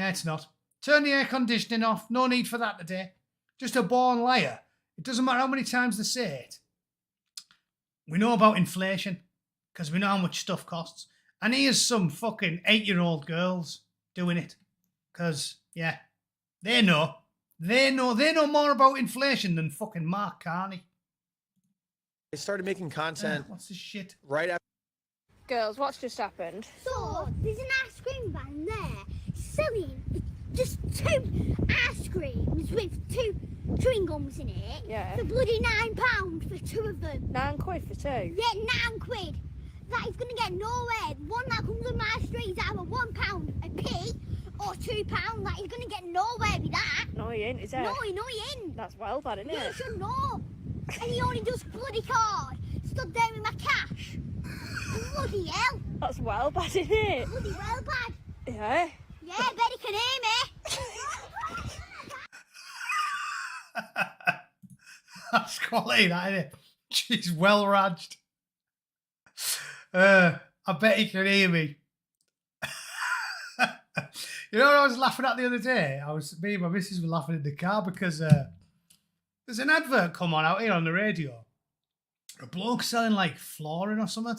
it's not. Turn the air conditioning off. No need for that today. Just a born liar. It doesn't matter how many times they say it. We know about inflation because we know how much stuff costs. And here's some fucking 8-year-old girls doing it. Because, yeah, they know. They know more about inflation than fucking Mark Carney. They started making content. What's this shit? Right after. Girls, what's just happened? So, there's an ice cream van there selling just 2 ice creams with 2 chewing gums in it. Yeah. For bloody £9 for 2 of them. £9 for 2? Yeah, £9. That is going to get nowhere. The one that comes on my street is either £1 a p or £2. That is going to get nowhere with that. No, he ain't, is it? No, he ain't. That's well bad, isn't You it? should know. And he only does bloody card. Stood there with my cash. Bloody hell. That's well bad, isn't it? Bloody well bad. Yeah. Yeah, I bet he can hear me. That's quality, that, isn't it? She's well raged. I bet you can hear me. You know what I was laughing at the other day? Me and my missus were laughing in the car because there's an advert come on out here on the radio. A bloke selling like flooring or something.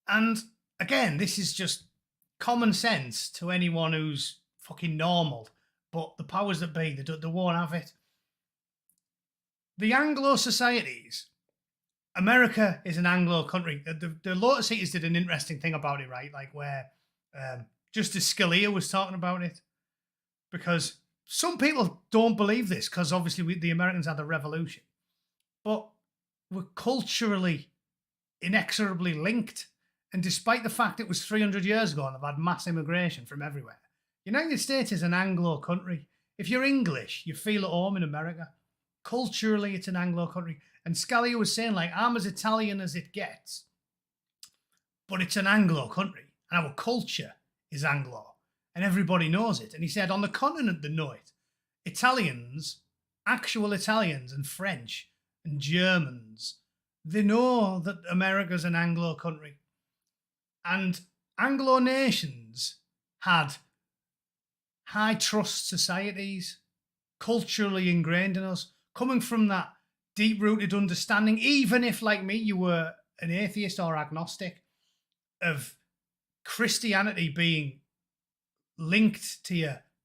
And again, this is just common sense to anyone who's fucking normal. But the powers that be, they won't have it. The Anglo societies, America is an Anglo country. The Lotus Eaters did an interesting thing about it, right? Like where Justice Scalia was talking about it. Because some people don't believe this because obviously the Americans had the revolution. But we're culturally inexorably linked. And despite the fact it was 300 years ago and they've had mass immigration from everywhere, the United States is an Anglo country. If you're English, you feel at home in America. Culturally, it's an Anglo country. And Scalia was saying, like, I'm as Italian as it gets, but it's an Anglo country. And our culture is Anglo. And everybody knows it. And he said, on the continent, they know it. Italians, actual Italians and French and Germans, they know that America's an Anglo country. And Anglo nations had high trust societies, culturally ingrained in us, coming from that deep-rooted understanding, even if, like me, you were an atheist or agnostic, of Christianity being linked to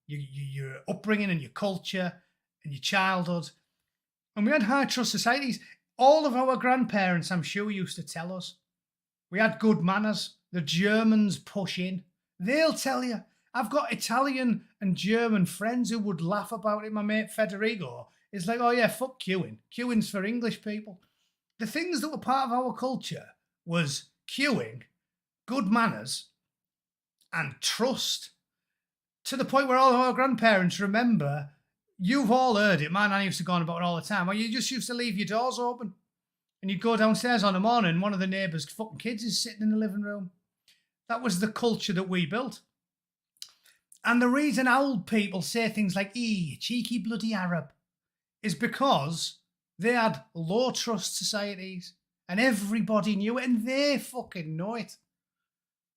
your upbringing and your culture and your childhood. And we had high trust societies. All of our grandparents, I'm sure, used to tell us. We had good manners. The Germans push in. They'll tell you. I've got Italian and German friends who would laugh about it. My mate Federico is like, oh yeah, fuck queuing. Queuing's for English people. The things that were part of our culture was queuing, good manners, and trust. To the point where all of our grandparents remember, you've all heard it, my nan used to go on about it all the time, where you just used to leave your doors open. And you'd go downstairs on the morning, one of the neighbours' fucking kids is sitting in the living room. That was the culture that we built. And the reason old people say things like, you cheeky bloody Arab, is because they had low trust societies and everybody knew it and they fucking know it.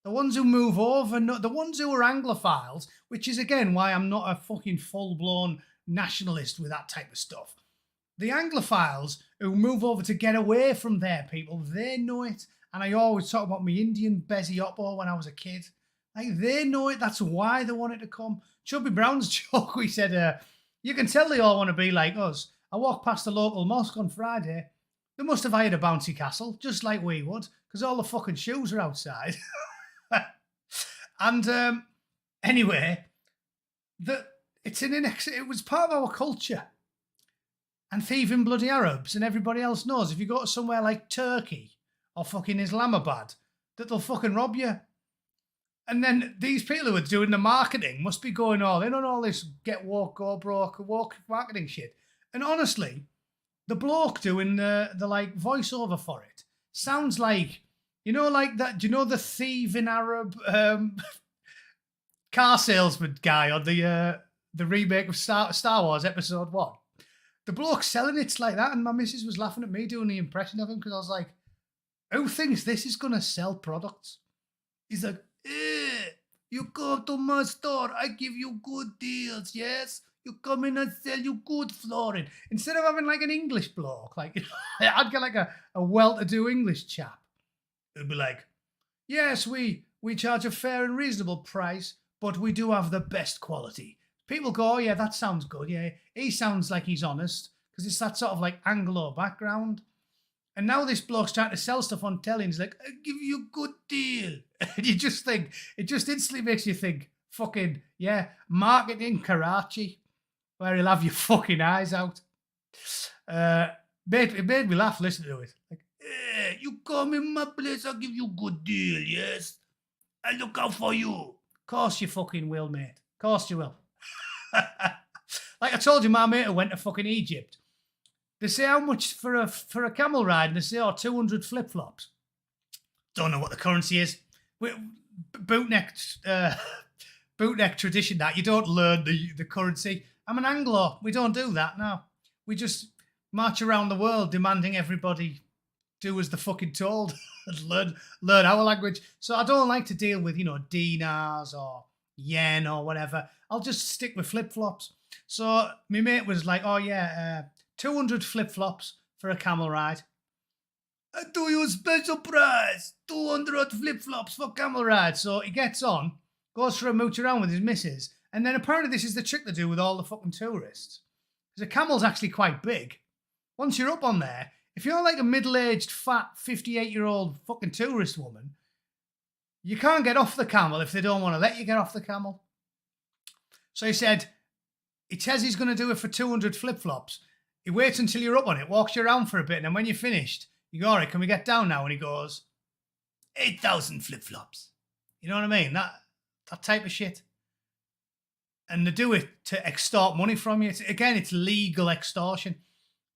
The ones who move over, the ones who are Anglophiles, which is again why I'm not a fucking full-blown nationalist with that type of stuff. The Anglophiles who move over to get away from their people, they know it. And I always talk about my Indian Bezzy Oppo when I was a kid. Like, they know it. That's why they wanted to come. Chubby Brown's joke, we said, you can tell they all want to be like us. I walked past the local mosque on Friday. They must have hired a bouncy castle, just like we would, because all the fucking shoes are outside. And anyway, it was part of our culture. And thieving bloody Arabs and everybody else knows if you go to somewhere like Turkey or fucking Islamabad, that they'll fucking rob you. And then these people who are doing the marketing must be going all in on all this get woke, go broke, woke marketing shit. And honestly, the bloke doing the like voiceover for it sounds like, you know, like that. Do you know the thieving Arab car salesman guy on the remake of Star Wars Episode 1? The bloke selling it's like that, and my missus was laughing at me doing the impression of him because I was like, who thinks this is going to sell products? He's like, you come to my store, I give you good deals, yes? You come in and sell you good flooring. Instead of having like an English bloke, like, I'd get like a well-to-do English chap. It'd be like, yes, we charge a fair and reasonable price, but we do have the best quality. People go, oh yeah, that sounds good, yeah. He sounds like he's honest, because it's that sort of like Anglo background. And now this bloke's trying to sell stuff on telly, and he's like, I'll give you a good deal. And you just think, it just instantly makes you think, fucking, yeah, marketing Karachi, where he'll have your fucking eyes out. It made me laugh listening to it. Like, you come in my place, I'll give you a good deal, yes? I'll look out for you. Of course you fucking will, mate. Of course you will. Like I told you, my mate who went to fucking Egypt. They say how much for a camel ride, and they say, 200 flip-flops. Don't know what the currency is. Bootneck tradition that. You don't learn the currency. I'm an Anglo. We don't do that, no. We just march around the world demanding everybody do as they're fucking told. learn our language. So I don't like to deal with, dinars or yen or whatever. I'll just stick with flip-flops. So my mate was like, oh yeah, 200 flip-flops for a camel ride. I do you a special price, 200 flip-flops for camel ride. So he gets on, goes for a mooch around with his missus, and then apparently this is the trick they do with all the fucking tourists. Because a camel's actually quite big. Once you're up on there, if you're like a middle-aged, fat, 58-year-old fucking tourist woman, you can't get off the camel if they don't want to let you get off the camel. So he said he's going to do it for 200 flip-flops. He waits until you're up on it, walks you around for a bit, and then when you're finished, you go, all right, can we get down now? And he goes, 8,000 flip-flops. You know what I mean? That type of shit. And they do it to extort money from you. It's legal extortion.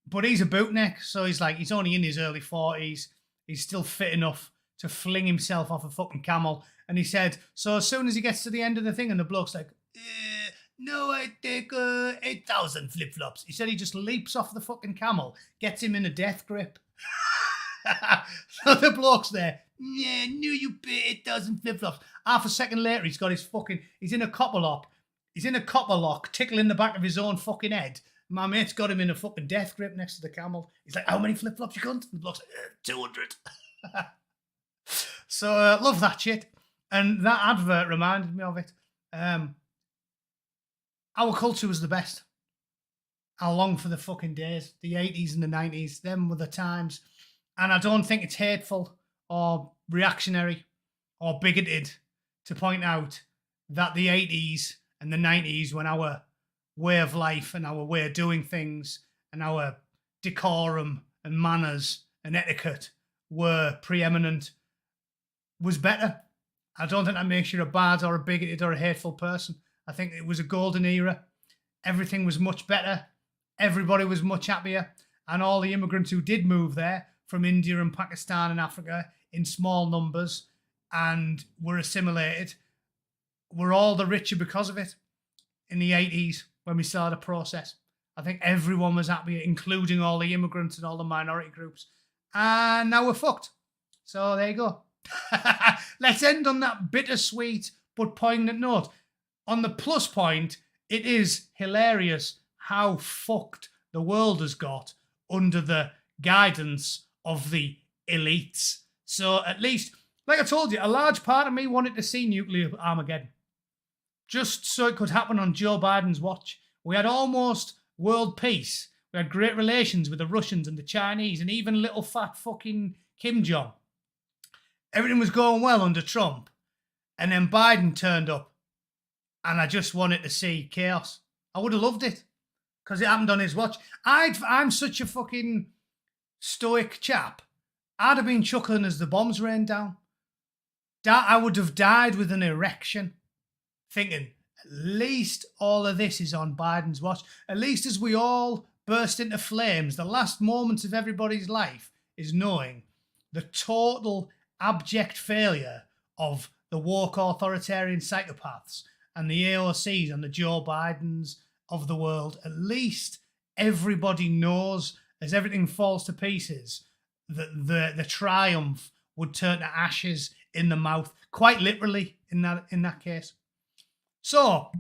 But he's a bootneck, so he's only in his early 40s. He's still fit enough to fling himself off a fucking camel. And he said, so as soon as he gets to the end of the thing and the bloke's like, no, I take 8,000 flip-flops. He said he just leaps off the fucking camel, gets him in a death grip. So the bloke's there. Yeah, knew you pay 8,000 flip-flops. Half a second later, he's in a copper lock. He's in a copper lock, tickling the back of his own fucking head. My mate's got him in a fucking death grip next to the camel. He's like, how many flip-flops you cunt? And the bloke's like, 200. So, love that shit. And that advert reminded me of it. Our culture was the best. I long for the fucking days. The 80s and the 90s. Them were the times. And I don't think it's hateful or reactionary or bigoted to point out that the 80s and the 90s, when our way of life and our way of doing things and our decorum and manners and etiquette were preeminent, was better. I don't think that makes you a bad or a bigoted or a hateful person. I think it was a golden era. Everything was much better. Everybody was much happier. And all the immigrants who did move there from India and Pakistan and Africa in small numbers and were assimilated were all the richer because of it. In the 80s, when we started the process, I think everyone was happier, including all the immigrants and all the minority groups. And now we're fucked. So there you go. Let's end on that bittersweet but poignant note. On the plus point, it is hilarious how fucked the world has got under the guidance of the elites. So at least, like I told you, a large part of me wanted to see nuclear Armageddon. Just so it could happen on Joe Biden's watch. We had almost world peace. We had great relations with the Russians and the Chinese and even little fat fucking Kim Jong. Everything was going well under Trump. And then Biden turned up. And I just wanted to see chaos. I would have loved it. Because it happened on his watch. I'm such a fucking stoic chap. I'd have been chuckling as the bombs rained down. I would have died with an erection. Thinking, at least all of this is on Biden's watch. At least as we all burst into flames, the last moments of everybody's life is knowing the total abject failure of the woke authoritarian psychopaths and the AOCs and the Joe Bidens of the world. At least everybody knows, as everything falls to pieces, that the triumph would turn to ashes in the mouth, quite literally in that case. So,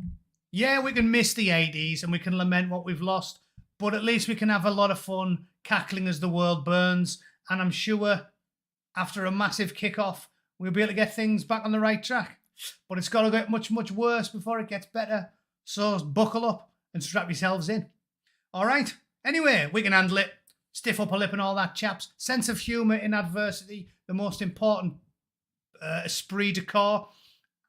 yeah, we can miss the 80s and we can lament what we've lost, but at least we can have a lot of fun cackling as the world burns. And I'm sure after a massive kickoff, we'll be able to get things back on the right track. But it's got to get much, much worse before it gets better. So buckle up and strap yourselves in. All right. Anyway, we can handle it. Stiff upper lip and all that, chaps. Sense of humour in adversity, the most important esprit de corps.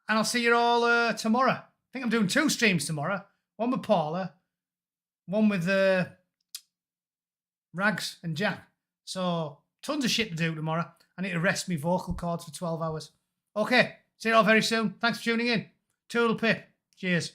And I'll see you all tomorrow. I think I'm doing 2 streams tomorrow. One with Paula, one with Rags and Jack. So, tons of shit to do tomorrow. I need to rest my vocal cords for 12 hours. Okay, see you all very soon. Thanks for tuning in. Toodle pip. Cheers.